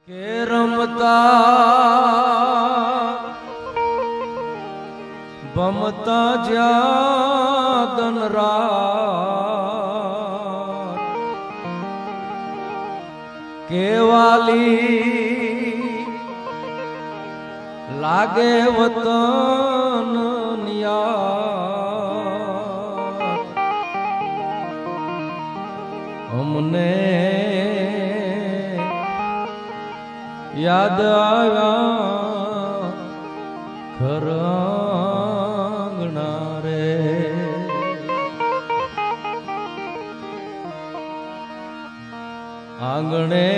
કે રમતા ભમતા જ્યાં દનરાત કેવાલી લાગે વતન નિયાત અમને યાદ આવ્યા ઘર આંગણા રે આંગણે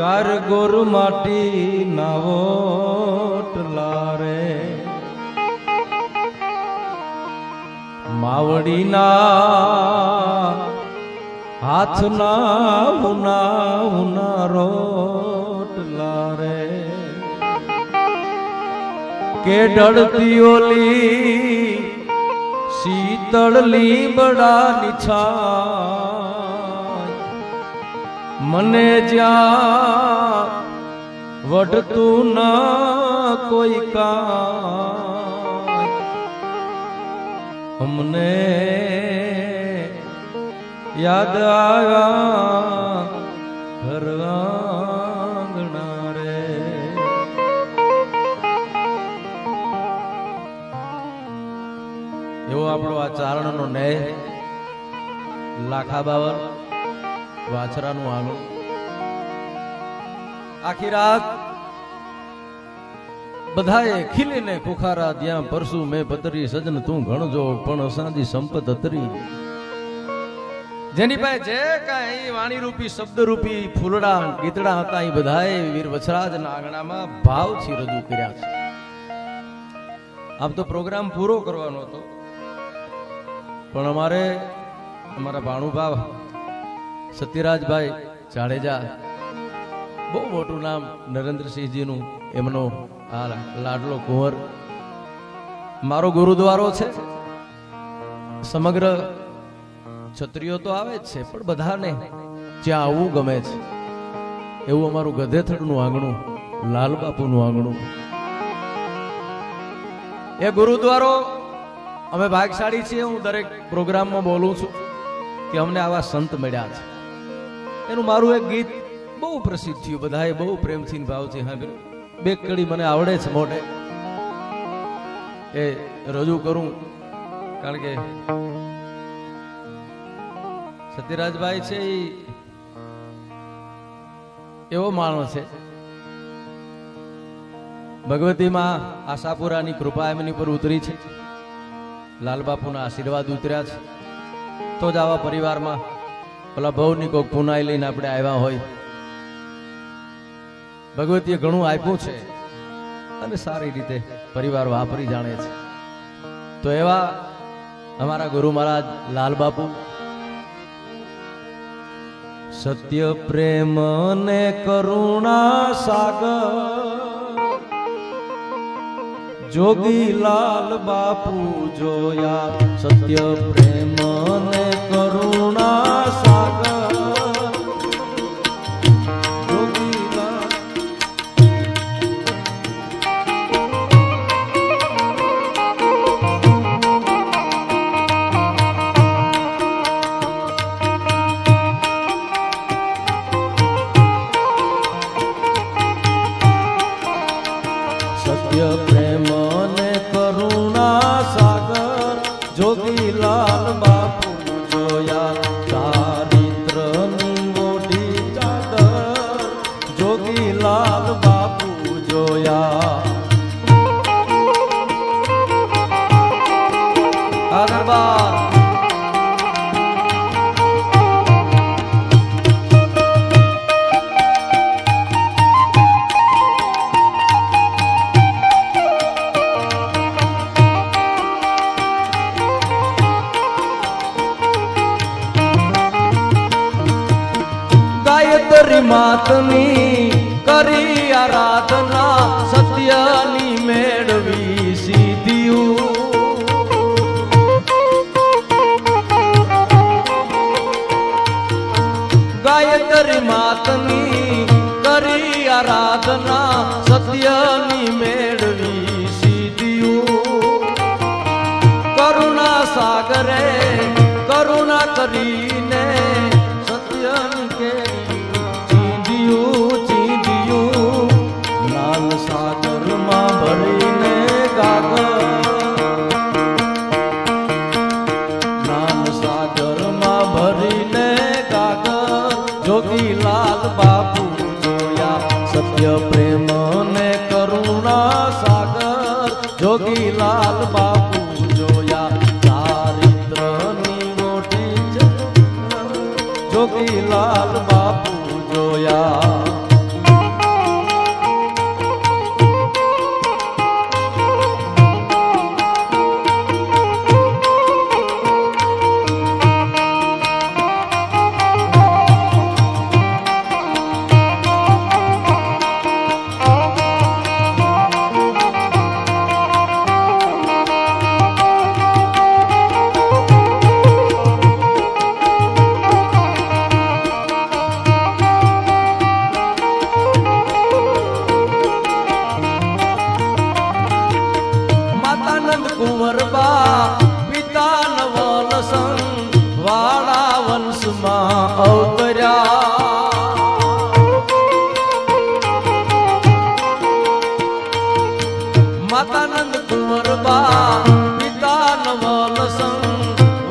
ગાર ગોર માટી નાવોટલા રે માવડીના હાથના ઉના ઉના રોટલા રે કે ડળતી ઓલી શીતળ લીમડા નિછાય મને જ્યાં વઢતું ના કોઈ કાંઈ અમને યાદ આવ્યા ઘર આંગણા રે એવો આપણો આ ચારણનો નેહ લાખા બાવર વાછરાનું આંગણું આખી રાત બધાએ ખીલીને ખુખારા ત્યાં પરસુ મેં પતરી સજન તું ગણજો પણ અસાંજી સંપત અતરી જેની પાસે જે કાંઈ વાણી રૂપી શબ્દ રૂપી ફૂલડા ગીતડા હતા એ બધાએ વીર વછરાજના આંગણામાં ભાવથી રજૂ કર્યા છે. આમ તો પ્રોગ્રામ પૂરો કરવાનો હતો પણ અમારા ભાણુભાવ સત્યરાજભાઈ જાડેજા બહુ મોટું નામ નરેન્દ્રસિંહજીનું એમનો આ લાડલો કુંવર મારો ગુરુદ્વારો છે. સમગ્ર ક્ષત્રિયો તો આવે જ છે પણ બધાને જ્યાં આવવું ગમે છે એવું અમારું ગધેથડનું આંગણું લાલબાપુનું આંગણું એ ગુરુદ્વારો અમે ભાગશાળી છીએ. હું દરેક પ્રોગ્રામમાં બોલું છું કે અમને આવા સંત મળ્યા છે. એનું મારું એક ગીત બહુ પ્રસિદ્ધ થયું, બધાએ બહુ પ્રેમથી ભાવથી સાંભળ્યું. બે કડી મને આવડે છે મોઢે એ રજૂ કરું કારણ કે સત્યરાજભાઈ છે એવો માણસ છે. ભગવતીમાં આશાપુરાની કૃપા એમની પર ઉતરી છે, લાલબાપુના આશીર્વાદ ઉતર્યા છે તો જ આવા પરિવારમાં પેલા ભવની કોક પુનાઈ લઈને આપણે આવ્યા હોય. ભગવતીએ ઘણું આપ્યું છે અને સારી રીતે પરિવાર વાપરી જાણે છે. તો એવા અમારા ગુરુ મહારાજ લાલબાપુ સત્ય પ્રેમ ને કરુણા સાગર જોગી લાલ બાપુ જોયા. સત્ય પ્રેમ ને કરુણા સાગર જોગી લાલ સત્ય પ્રેમ ને કરુણા સાગર જોગી લાલ બાપુ જોયા. ચારિત્ર ની મોટી ચાદર જોગી લાલ બાપુ જોયા. આગરબાર ગાયત્રી માતની કરી આરાધના સત્યની મેળવી સિદ્ધિયું. ગાય ગાયત્રી માતની કરી આરાધના સત્યની મેળવી સિદ્ધિયું કરુણા સાગરે કરુણા કરીને સત્યની કેરી ચીંધ્યું ચીંધ્યું જ્ઞાન સાગરમાં ભરીને ગાગર જ્ઞાન સાગરમાં ભરીને ગાગર જોગીલાલ બાપુ જોયા સત્ય પ્રેમ ને કરુણા સાગર જોગીલાલ બાપુ જોયા ચારિત્રની મોટી જોગીલાલ બાપુ જોયા કુંવરબા પિતા નવલ સંગ વાળા વંશમાં અવતર્યા માતાનંદ કુંવરબા પિતા નવલ સંગ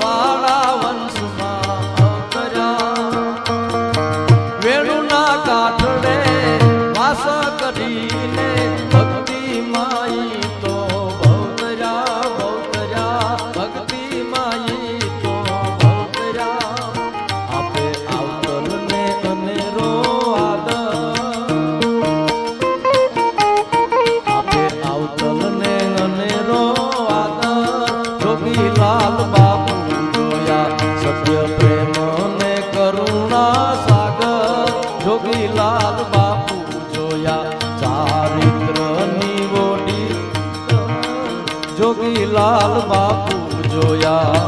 વાળા વંશમાં અવતર્યા વેણુના કાઠડે વાસ કરીને ભક્તિ માઈ લાલ બાપુ જોયા સત્ય પ્રેમ ને કરુણા સાગર જોગીલાલ બાપુ જોયા ચારિત્રની વોડી જોગીલાલ બાપુ જોયા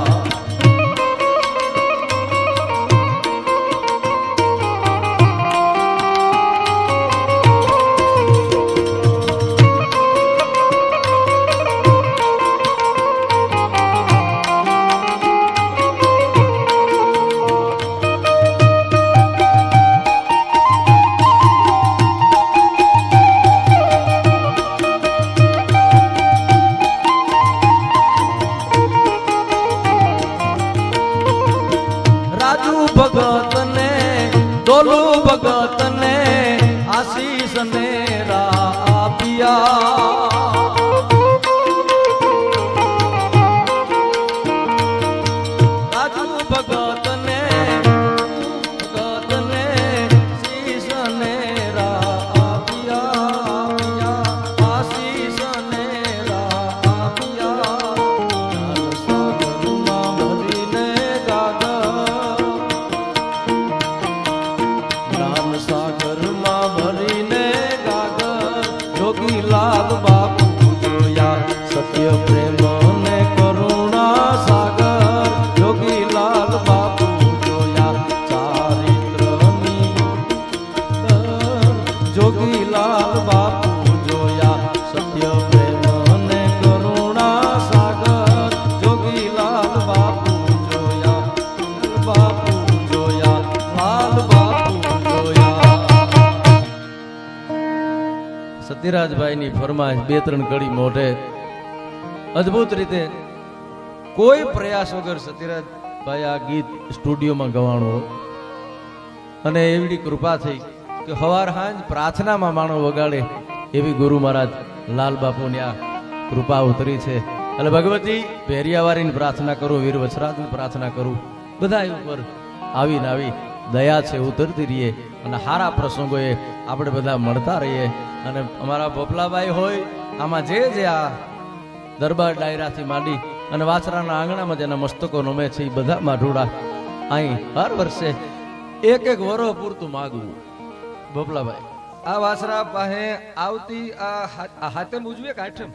ભગત ને ડોલુ ભગત ને આશીષ ને આપ્યા રાજુ ભગત ને શીશ ને આપ્યા આશીષ ને આપ્યા સાગરમાં ભરીને ગાગર સાગરમાં ભરીને ગાગર જોગીલાલ બાપુ જોયા સત્ય પ્રેમ ને કરુણા સાગર જોગીલાલ બાપુ જોયા ચારિત્રની જોગીલાલ બાપુ જોયા સત્ય પ્રેમ ને કરુણા સાગર જોગીલાલ બાપુ જોયા બાપુ જોયા લાલ બાપુ સત્યરાજભાઈની ફરમાઈશ બે ત્રણ કડી મોઢે અદ્ભુત રીતે કોઈ પ્રયાસ વગર સત્યરાજભાઈ આ ગીત સ્ટુડિયોમાં ગવાણું અને એવડી કૃપા થઈ કે હવાર હાંજ પ્રાર્થનામાં માણો વગાડે એવી ગુરુ મહારાજ લાલ બાપુની આ કૃપા ઉતરી છે. એટલે ભગવતી ભેરિયાવારીની પ્રાર્થના કરું, વીર વછરાજની પ્રાર્થના કરું, બધા ઉપર આવીને આવી દયા છે ઉતરતી રહીએ અને સારા પ્રસંગોએ આપણે બધા મળતા રહીએ. અને અમારા ભોપલાભાઈ હોય આમાં જે આ દરબાર ડાયરાથી માંડી અને વાછરાના આંગણામાં જેના મસ્તકો નમે છે એ બધા માઢુડા અહીં હર વર્ષે એક વરો પૂરતું માગવું. ભોપલાભાઈ આ વાછરા પાસે આવતી આ હાતમ ઉજવે કે આઠમ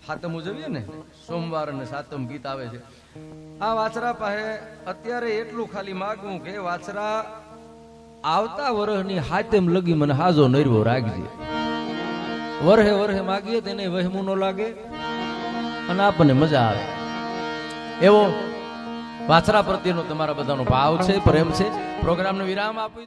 હાતમ ઉજવીએ ને, સોમવાર અને સાતમ ગીત આવે છે. આ વાછરા પાસે અત્યારે એટલું ખાલી માગવું કે વાછરા આવતા વર્ષની હાથેમ લગી મને હાજો નરવો રાખજે. વરહે વરહે માગીએ તેને વહેમું ન લાગે અને આપણને મજા આવે. એવો વાછરા પ્રત્યેનો તમારા બધાનો ભાવ છે, પ્રેમ છે. પ્રોગ્રામનો વિરામ આપી.